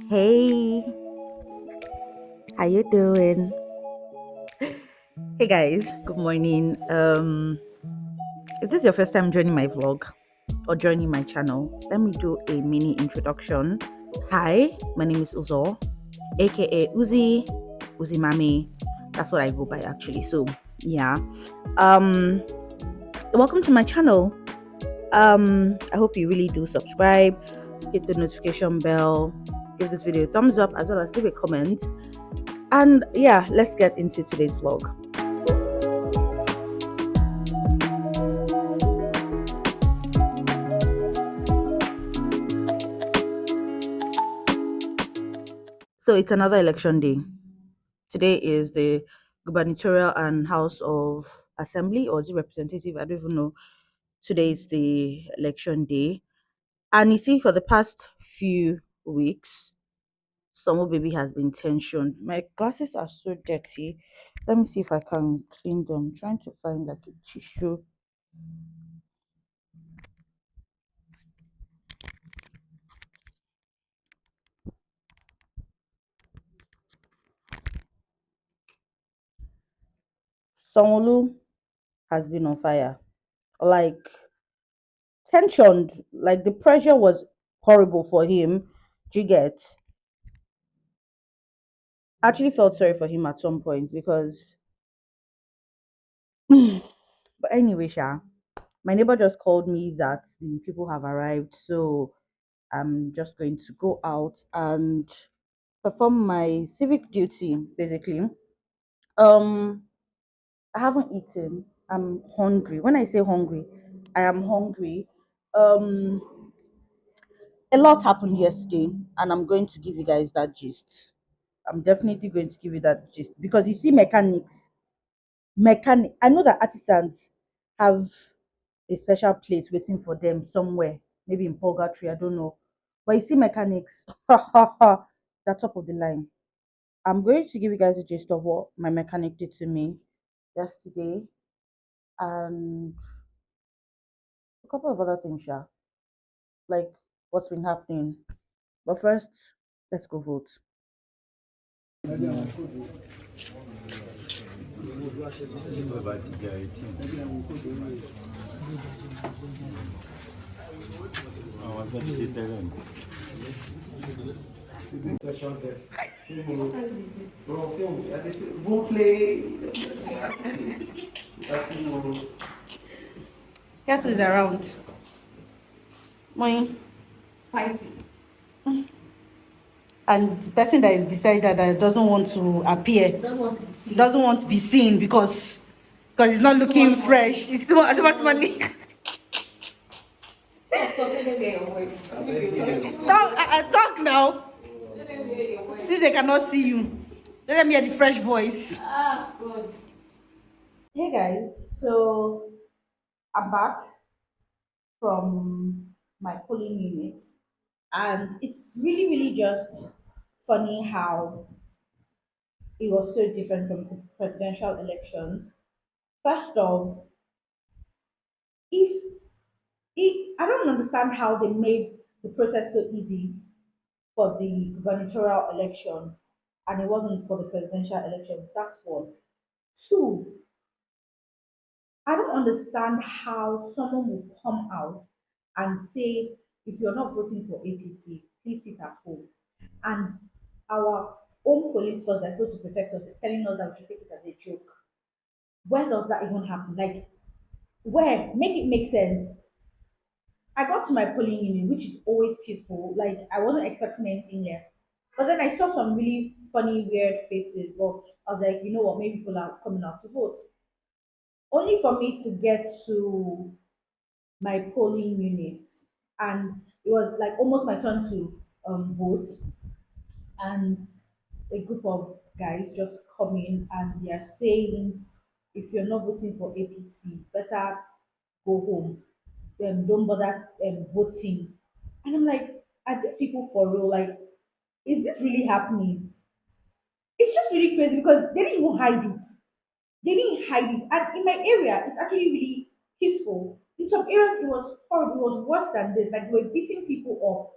Hey, how you doing? Hey guys, good morning. If this is your first time joining my vlog or joining my channel, let me do a mini introduction. Hi, my name is Uzo, aka Uzzy, Uzzymami. That's what I go by actually. So yeah. Um, welcome to my channel. I hope you really do subscribe, hit the notification bell, give this video a thumbs up, as well as leave a comment. And yeah, let's get into today's vlog. So it's another election day. Today is the gubernatorial and House of Assembly, or is it representative? I don't even know. Today is the election day. And you see, for the past few weeks, Summer Baby has been tensioned. My glasses are so dirty. Let me see if I can clean them. I'm trying to find like a tissue. Sonolu has been on fire. Like tensioned. Like the pressure was horrible for him. Do you get? I actually felt sorry for him at some point because but anyway, Sha, my neighbor just called me that the people have arrived, so I'm just going to go out and perform my civic duty basically. Um I haven't eaten. I'm hungry. When I say hungry, I am hungry. A lot happened yesterday, and I'm going to give you guys that gist. I'm definitely going to give you that gist because you see, I know that artisans have a special place waiting for them somewhere, maybe in purgatory, I don't know. But you see, mechanics, they're top of the line. I'm going to give you guys a gist of what my mechanic did to me yesterday and a couple of other things, yeah, like what's been happening. But first, let's go vote. Guess who's around? Mine. Spicy. And the person that is beside her that doesn't want to appear, doesn't want to be seen because he's not looking fresh. It's too much money. Talk now. Since they cannot see you, let them hear the fresh voice. Hey guys, so I'm back from my polling unit, and it's really just funny how it was so different from the presidential elections. First off, if I don't understand how they made the process so easy for the gubernatorial election and it wasn't for the presidential election. That's one. Two, I don't understand how someone will come out and say, if you're not voting for APC, please sit at home. And our own police force that's supposed to protect us is telling us that we should take it as a joke. Where does that even happen? Like, where? Make it make sense. I got to my polling unit, which is always peaceful. Like I wasn't expecting anything less. But then I saw some really funny, weird faces. But I was like, you know what? Maybe people are coming out to vote. Only for me to get to my polling unit, and it was like almost my turn to vote. And a group of guys just come in and they are saying, if you're not voting for APC, better go home. Don't bother voting. And I'm like, are these people for real? Like, is this really happening? It's just really crazy because they didn't even hide it. They didn't hide it. And in my area, it's actually really peaceful. In some areas, it was horrible. It was worse than this. Like, they were beating people up.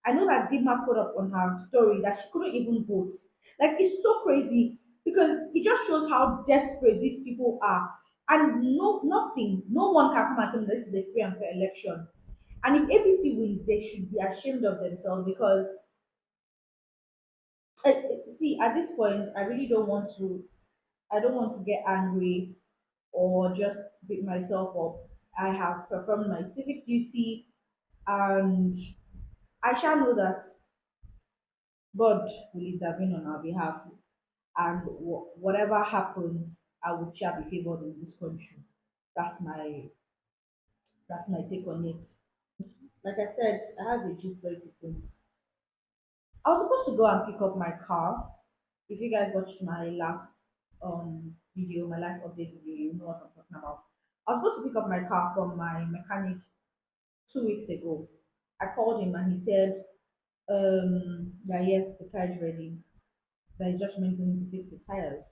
I know that Dima put up on her story that she couldn't even vote. Like it's so crazy because it just shows how desperate these people are. And nothing, no one can come and tell me this is a free and fair election. And if APC wins, they should be ashamed of themselves because see at this point I really don't want to. I don't want to get angry or just beat myself up. I have performed my civic duty and I shall know that God will intervene on our behalf, and whatever happens, I would shall be favored in this country. That's my that's my take on it. Like I said, I have a gist very quickly. I was supposed to go and pick up my car. If you guys watched my last video, my life update video, you know what I'm talking about. I was supposed to pick up my car from my mechanic 2 weeks ago. I called him and he said that yes, the car is ready. That is just meant for him to fix the tires.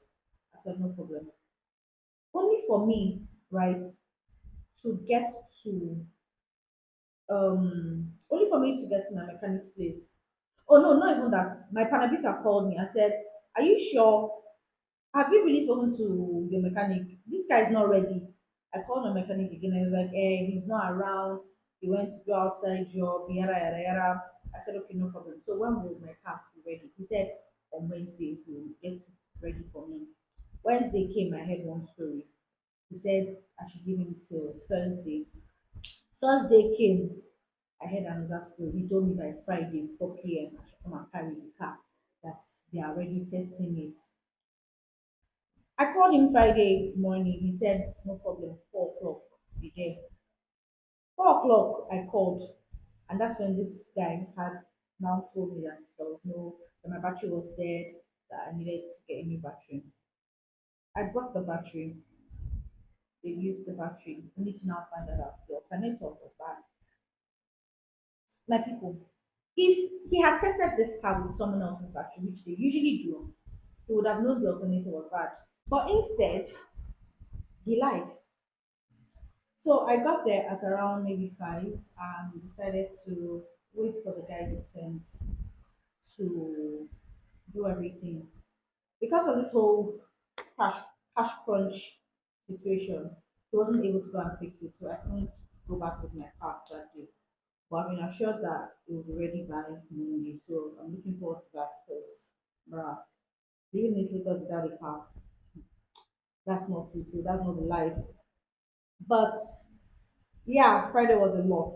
I said no problem. Only for me, right, to get to only for me to get to my mechanic's place. Oh no, not even that. My panabita called me and said, "Are you sure? Have you really spoken to your mechanic? This guy is not ready." I called my mechanic again and he was like, he's not around. He went to do outside job, yada yada yada. I said, okay, no problem. So when will my car be ready? He said on Wednesday he will get it ready for me. Wednesday came, I heard one story. He said I should give him till Thursday. Thursday came, I heard another story. He told me by Friday, 4 p.m., I should come and carry the car, that they are already testing it. I called him Friday morning. He said, no problem, 4 o'clock, be there. 4 o'clock, I called, and that's when this guy had now told me that there was no, that my battery was dead, that I needed to get a new battery. I brought the battery, they used the battery. We need to now find out the alternator was bad. My people, if he had tested this car with someone else's battery, which they usually do, he would have known the alternator was bad. But instead, he lied. So I got there at around maybe 5 and we decided to wait for the guy he sent to do everything. Because of this whole cash cash crunch situation, he wasn't able to go and fix it. So I couldn't go back with my car that day. But I've been assured that it will be ready by Monday. So I'm looking forward to that because, bruh, living in Lagos without a car, that's not it. So that's not the life. But yeah, Friday was a lot.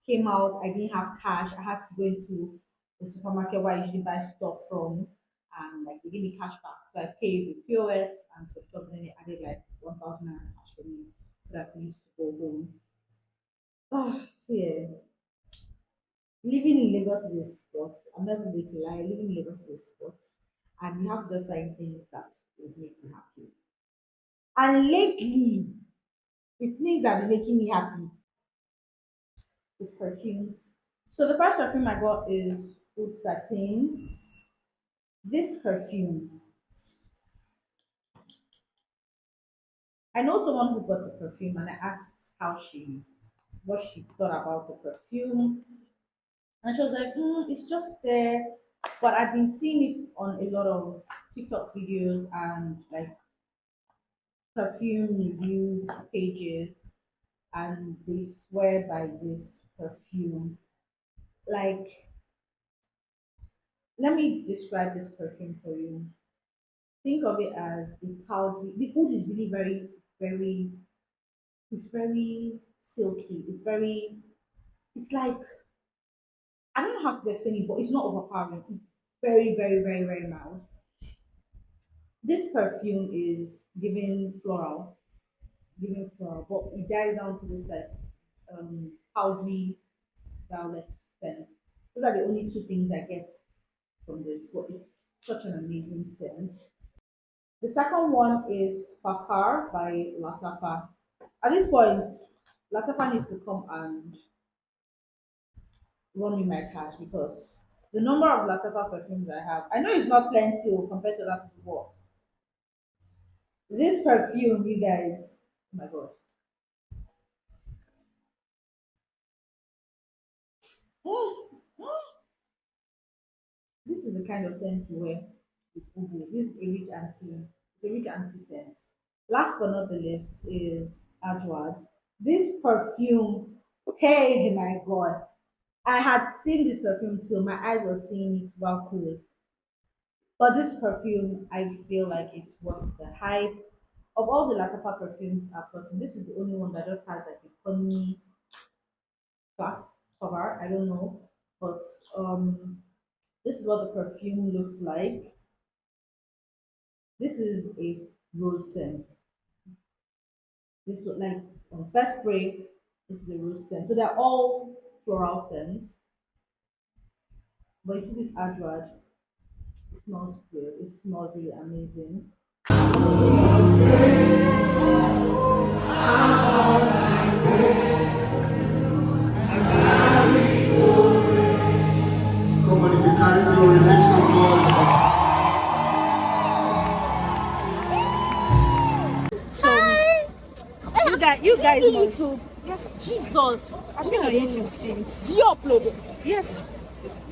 Came out, I didn't have cash. I had to go into the supermarket where I usually buy stuff from, and like they gave me cash back. So I paid with POS and so stuff. Then they added like 1,000 naira cash for me so that I could use to go home. Ah, see, living in Lagos is a sport. I'm never going to lie. Living in Lagos is a sport, and you have to just find things that will make you happy. And lately, the things that are making me happy is perfumes. So the first perfume I got is Oud Satin. This perfume, I know someone who bought the perfume, and I asked what she thought about the perfume, and she was like, "It's just there." But I've been seeing it on a lot of TikTok videos and like perfume review pages, and they swear by this perfume. Like, let me describe this perfume for you. Think of it as a powdery. The oud is really very. It's very silky. It's like, I don't know how to explain it, but it's not overpowering. It's very mild. This perfume is giving floral, but it dies down to this like powdery violet scent. Those are the only two things I get from this, but it's such an amazing scent. The second one is Fakar by Lattafa. At this point, Lattafa needs to come and run me my cash because the number of Lattafa perfumes I have, I know it's not plenty compared to other people, but this perfume, you guys, oh my god. is the kind of scent you wear with Ubu. This is a rich anti, it's a rich anti scent. Last but not the least is Adwad. This perfume, hey my god, I had seen this perfume too. My eyes were seeing it while closed. But this perfume, I feel like it's worth the hype. Of all the Lattafa perfumes I've gotten, this is the only one that just has like a funny glass cover. I don't know, but this is what the perfume looks like. This is a rose scent. This was like first spray. This is a rose scent. So they're all floral scents. But you see this Adwad, it smells good. It smells really amazing. Come on, if you carry glory, make some noise. You guys Do know. YouTube? Yes. Jesus. I've been on YouTube since. Do you upload it? Yes,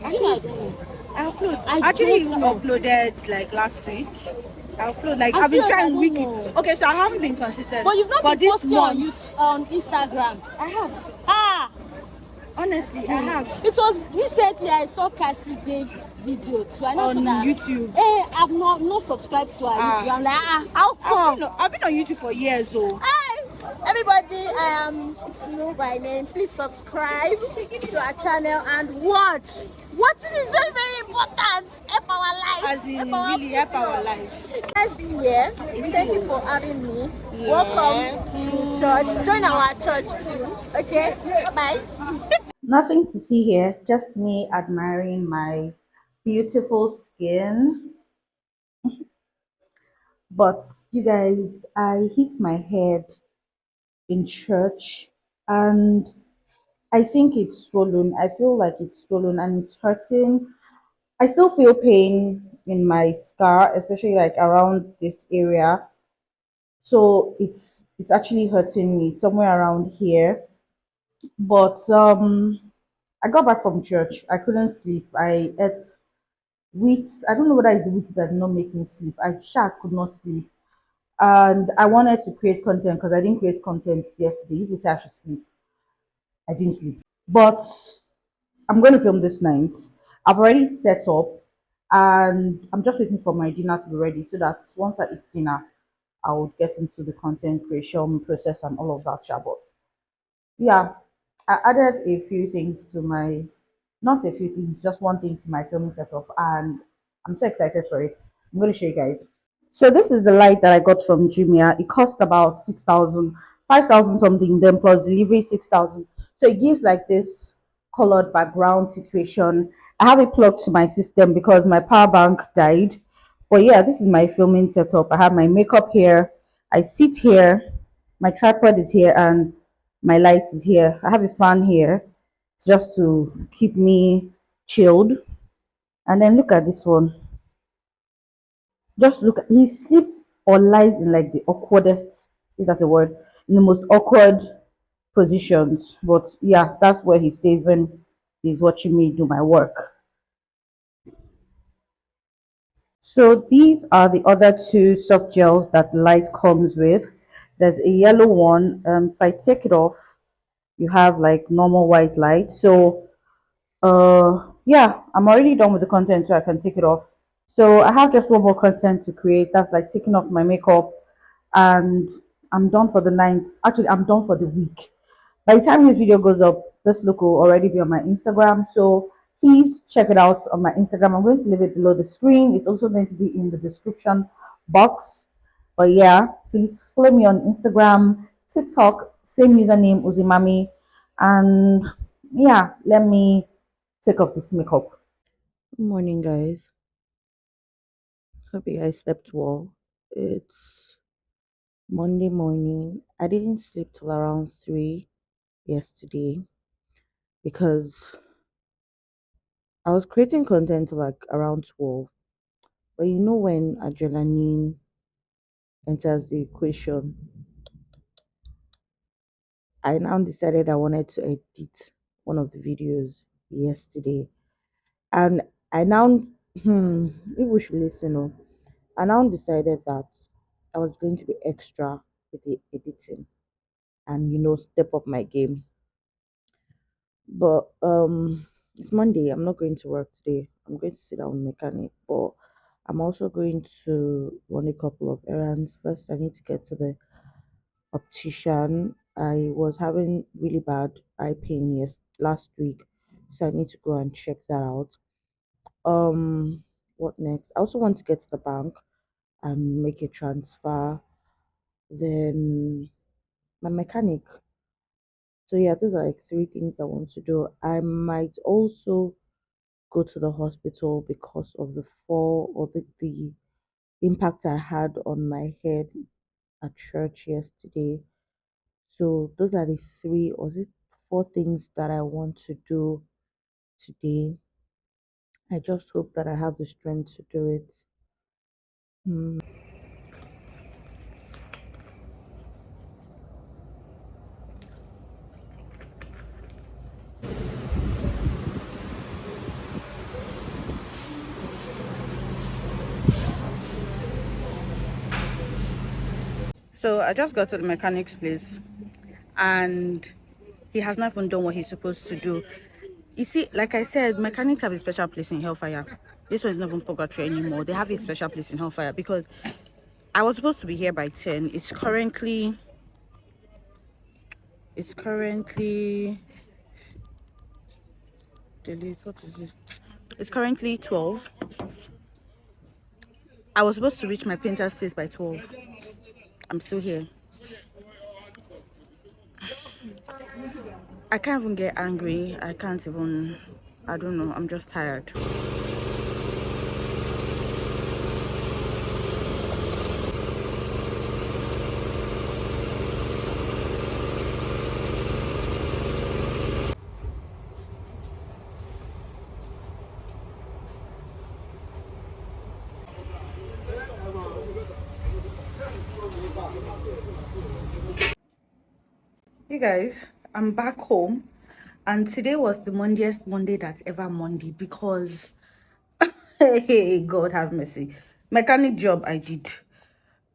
Do you know I don't know? I upload. I Actually, don't even know. uploaded like last week. I upload like I'm I've been serious, I trying don't weekly. know. Okay, so I haven't been consistent. But you've not been this posting on month, YouTube, on Instagram. I have. Ah, Honestly, I have it was recently I saw Cassie Dave's video too. I know on so that. YouTube. I've not subscribed to her Ah. YouTube. I'm like, how come? I've been on YouTube for years, so Hi, everybody. It's Mo by name. Please subscribe to our channel and watch. Watching is very, very important. Help our life. as in Help our really help our future. life. Nice being here. Thank you for having me. Welcome to church. Join our church too. Okay. Bye. Nothing to see here, just me admiring my beautiful skin. But you guys, I hit my head in church and I think it's swollen. I feel like it's swollen and it's hurting. I still feel pain in my scar, especially like around this area. So it's actually hurting me somewhere around here. But I got back from church. I couldn't sleep. I ate wheat. I don't know whether it's wheat that did not make me sleep. I sure could not sleep. And I wanted to create content because I didn't create content yesterday. Which I should sleep. I didn't sleep. But I'm going to film this night. I've already set up and I'm just waiting for my dinner to be ready so that once I eat dinner, I would get into the content creation process and all of that. But yeah, I added a few things to my, not a few things, just one thing to my filming setup, and I'm so excited for it. I'm going to show you guys. So this is the light that I got from Jumia. It cost about 6,000, 5,000 something, then plus delivery 6,000. So it gives like this colored background situation. I have it plugged to my system because my power bank died. But yeah, this is my filming setup. I have my makeup here. I sit here. My tripod is here and my lights is here. I have a fan here just to keep me chilled. And then look at this one. Just look, he sleeps or lies in like the awkwardest, if that's a word, in the most awkward positions. But yeah, that's where he stays when he's watching me do my work. So these are the other two soft gels that light comes with. There's a yellow one. If I take it off, you have like normal white light. So yeah, I'm already done with the content, so I can take it off. So I have just one more content to create. That's like taking off my makeup and I'm done for the night. Actually, I'm done for the week. By the time this video goes up, this look will already be on my Instagram. So please check it out on my Instagram. I'm going to leave it below the screen. It's also going to be in the description box. But yeah, please follow me on Instagram, TikTok, same username, Uzzymami. And yeah, let me take off this makeup. Good morning, guys. Hope you guys slept well. It's Monday morning. I didn't sleep till around 3 yesterday because I was creating content till like around 12. But you know, when adrenaline enters the equation, I now decided I wanted to edit one of the videos yesterday. And I now If we should listen, oh, I now decided that I was going to be extra with the editing and step up my game. But it's Monday. I'm not going to work today. I'm going to sit down with mechanic, but I'm also going to run a couple of errands. First, I need to get to the optician. I was having really bad eye pain last week, so I need to go and check that out. What next? I also want to get to the bank and make a transfer. Then my mechanic. So yeah, those are like three things I want to do. I might also go to the hospital because of the fall or the impact I had on my head at church yesterday. So those are the three or is it four things that I want to do today. I just hope that I have the strength to do it. Hmm. So I just got to the mechanic's place and he has not even done what he's supposed to do. You see, like I said, mechanics have a special place in Hellfire. This one is not even purgatory anymore. They have a special place in Hellfire because I was supposed to be here by 10. It's currently delete, what is this? It's currently 12. I was supposed to reach my painter's place by 12. I'm still here. I can't even get angry. I don't know. I'm just tired. You guys, I'm back home and today was the Mondiest Monday that's ever Monday because hey, God have mercy. Mechanic job I did.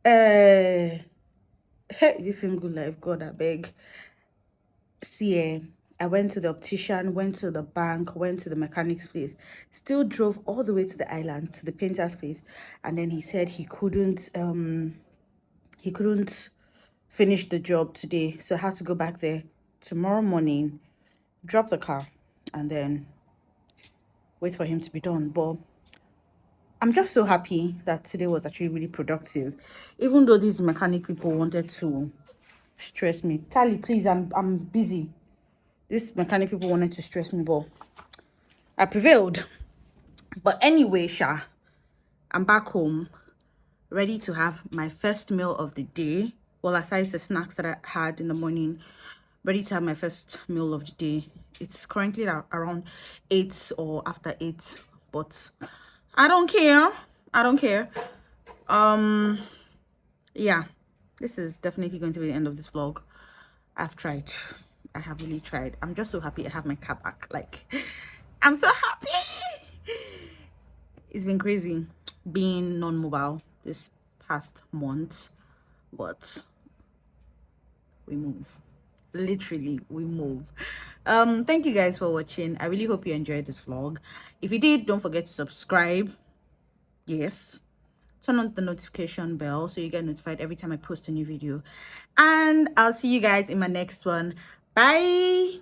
Hey, this single life, God I beg. See, I went to the optician, went to the bank, went to the mechanic's place, still drove all the way to the island to the painter's place, and then he said he couldn't finish the job today, so I had to go back there tomorrow morning, drop the car, and then wait for him to be done. But I'm just so happy that today was actually really productive, even though these mechanic people wanted to stress me. Tally, please, I'm busy. These mechanic people wanted to stress me, but I prevailed. But anyway, I'm back home, ready to have my first meal of the day. Well, aside the snacks that I had in the morning, ready to have my first meal of the day. It's currently around 8 or after 8, but I don't care. I don't care. Yeah, this is definitely going to be the end of this vlog. I've tried. I have really tried. I'm just so happy I have my car back. Like, I'm so happy. It's been crazy being non-mobile this past month, but we move. Literally, we move. Thank you guys for watching. I really hope you enjoyed this vlog. If you did, don't forget to subscribe. Yes, turn on the notification bell so you get notified every time I post a new video, and I'll see you guys in my next one. Bye.